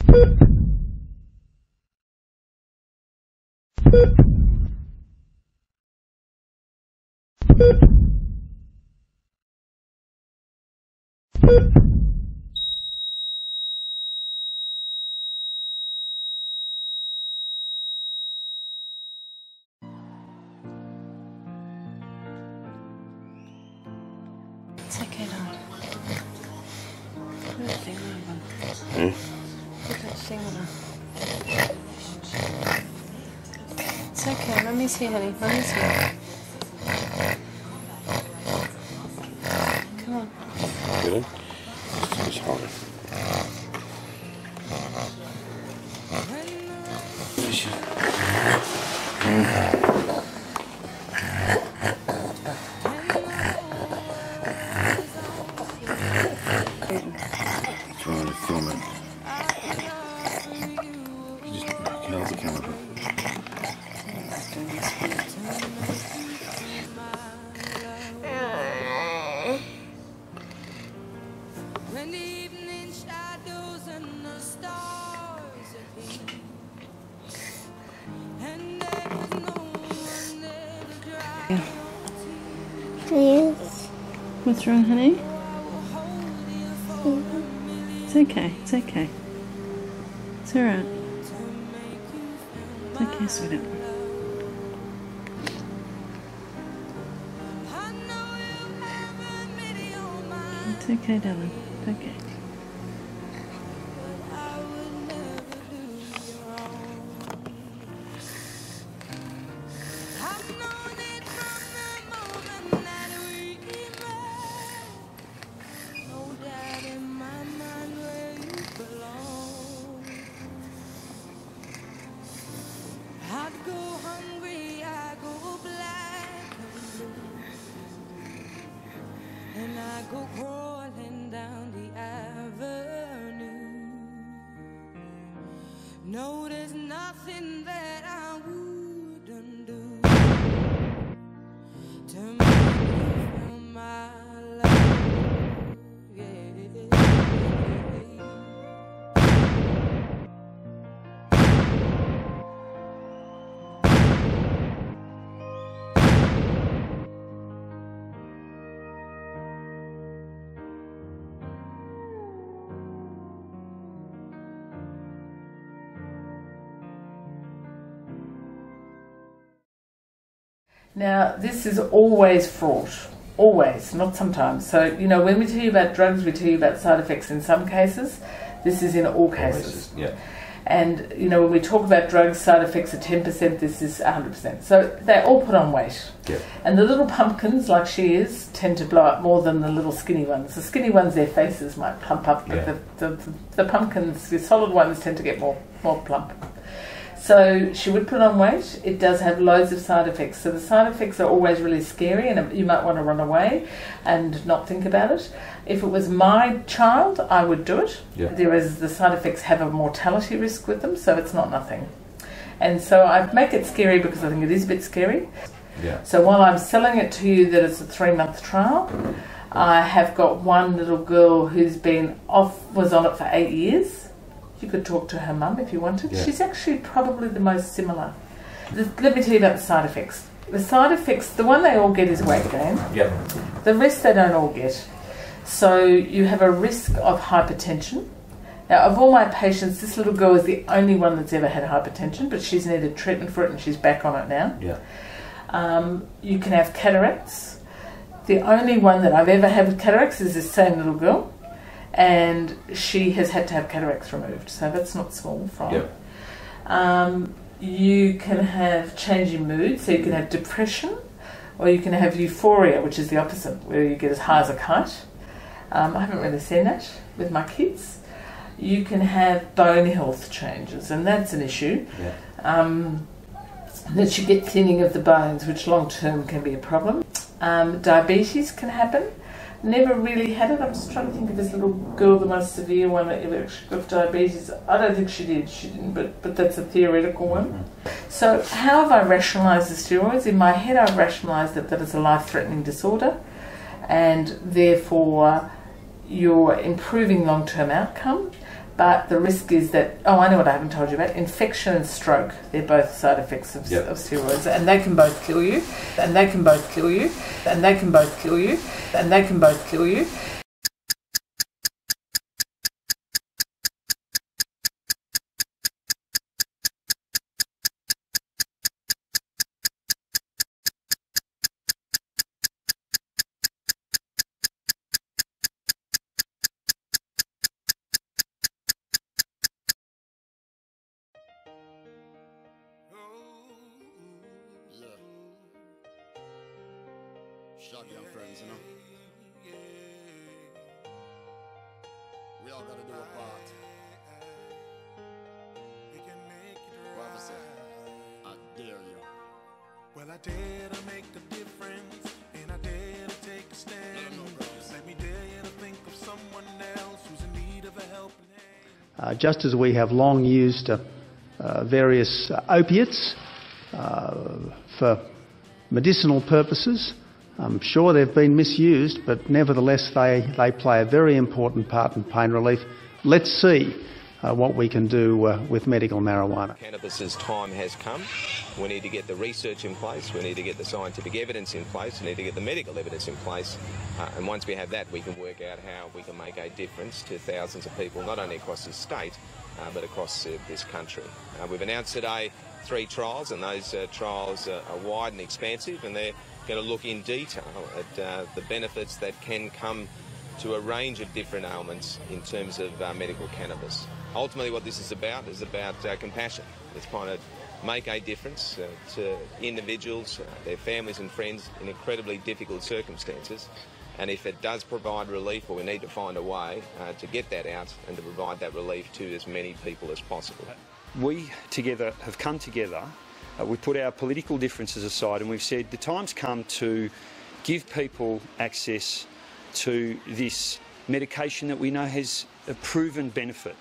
It's okay now. Put that thing over. Put that thing over. It's okay, Mummy's here, honey. Mummy's here. Come on. Really? It's hard. Trying to film it. You just held the camera. When the evening shadows and the stars appear, and there was no one there to dry. Yes. What's wrong, honey? It's okay, it's okay. It's alright. It's okay, sweetheart. It's okay, darling. It's okay. Go crawling down the avenue. No, there's nothing that I wouldn't do to make you feel my love. Yeah. Now, this is always fraught. Always, not sometimes. So, you know, when we tell you about drugs, we tell you about side effects in some cases. This is in all cases. Yeah. And, you know, when we talk about drugs, side effects are 10%, this is 100%. So they all put on weight. Yeah. And the little pumpkins, like she is, tend to blow up more than the little skinny ones. The skinny ones, their faces might plump up, but yeah. the pumpkins, the solid ones, tend to get more plump. So she would put on weight. It does have loads of side effects. So the side effects are always really scary, and you might want to run away and not think about it. If it was my child, I would do it. Yeah. The side effects have a mortality risk with them, so it's not nothing. And so I make it scary because I think it is a bit scary. Yeah. So while I'm selling it to you that it's a 3-month trial, I have got one little girl who's was on it for 8 years. You could talk to her mum if you wanted. Yeah. She's actually probably the most similar. Let me tell you about the side effects. The side effects, the one they all get is weight gain. Yep. The rest they don't all get. So you have a risk of hypertension. Now, of all my patients, this little girl is the only one that's ever had hypertension, but she's needed treatment for it and she's back on it now. Yeah. You can have cataracts. The only one that I've ever had with cataracts is this same little girl. And she has had to have cataracts removed, so that's not small fry. Yep. You can have change in mood, so you can have depression, or you can have euphoria, which is the opposite, where you get as high as a kite. I haven't really seen that with my kids. You can have bone health changes, and that's an issue. Yeah. That you get thinning of the bones, which long term can be a problem. Diabetes can happen. Never really had it. I'm just trying to think of this little girl, the most severe one that ever actually got diabetes. I don't think she did. She didn't, but that's a theoretical one. So how have I rationalised the steroids? In my head, I've rationalised that it's a life-threatening disorder, and therefore you're improving long-term outcome. But the risk is that, oh, I know what I haven't told you about, infection and stroke. They're both side effects of steroids, and they can both kill you, and they can both kill you, and they can both kill you, and they can both kill you. Shot young friends, you know. We all gotta do our part. Brother said, I dare you. Well, I dare to make a difference, and I dare to take a stand. Let me dare you to think of someone else who's in need of a helping hand. Just as we have long used various opiates for medicinal purposes, I'm sure they've been misused, but nevertheless they play a very important part in pain relief. Let's see what we can do with medical marijuana. Cannabis's time has come. We need to get the research in place, we need to get the scientific evidence in place, we need to get the medical evidence in place, and once we have that we can work out how we can make a difference to thousands of people, not only across this state but across this country. We've announced today 3 trials, and those trials are wide and expansive, and they're going to look in detail at the benefits that can come to a range of different ailments in terms of medical cannabis. Ultimately what this is about compassion. It's trying to make a difference to individuals, their families and friends in incredibly difficult circumstances, and if it does provide relief, well, we need to find a way to get that out and to provide that relief to as many people as possible. We together have come together. We've put our political differences aside and we've said the time's come to give people access to this medication that we know has a proven benefit.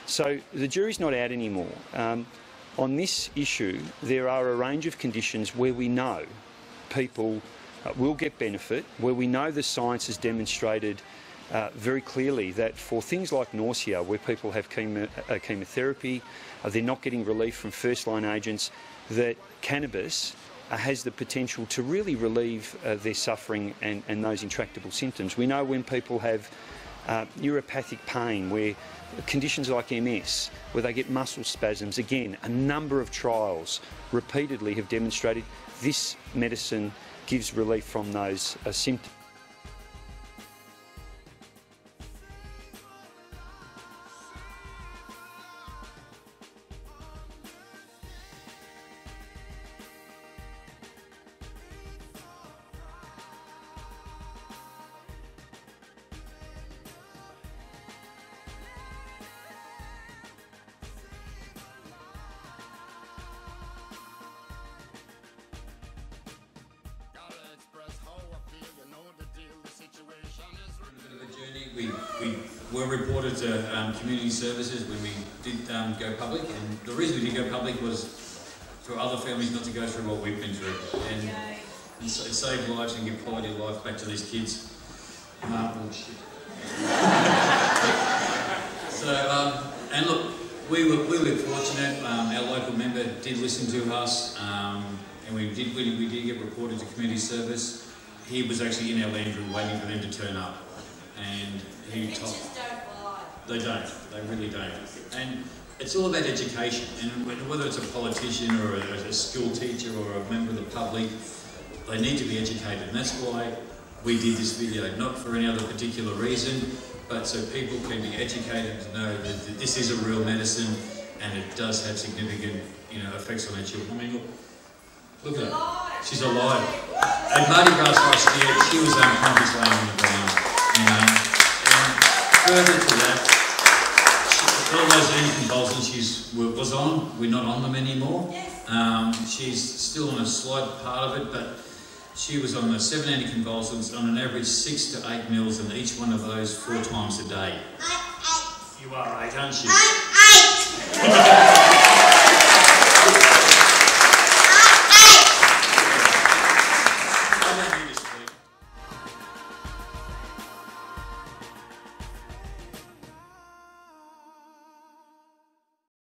So the jury's not out anymore. On this issue, there are a range of conditions where we know people will get benefit, where we know the science has demonstrated very clearly that for things like nausea, where people have chemotherapy, they're not getting relief from first-line agents, that cannabis has the potential to really relieve their suffering and those intractable symptoms. We know when people have neuropathic pain, where conditions like MS, where they get muscle spasms, again, a number of trials repeatedly have demonstrated this medicine gives relief from those symptoms. We were reported to community services when we did go public, and the reason we did go public was for other families not to go through what we've been through, and it saved lives and give quality of life back to these kids. And look, we were fortunate. Our local member did listen to us, and we did get reported to community service. He was actually in our land room waiting for them to turn up. And he told... They don't. They really don't. And it's all about education. And whether it's a politician or a school teacher or a member of the public, they need to be educated. And that's why we did this video, not for any other particular reason, but so people can be educated to know that this is a real medicine and it does have significant, effects on our children. I mean, look at her. She's alive. At Mardi Gras last year, she was unconscious laying on the ground. And further to that, all those anticonvulsants she was on, we're not on them anymore. She's still on a slight part of it, but she was on the 7 anticonvulsants on an average 6 to 8 mils, and each one of those 4 times a day. You are 8, aren't you?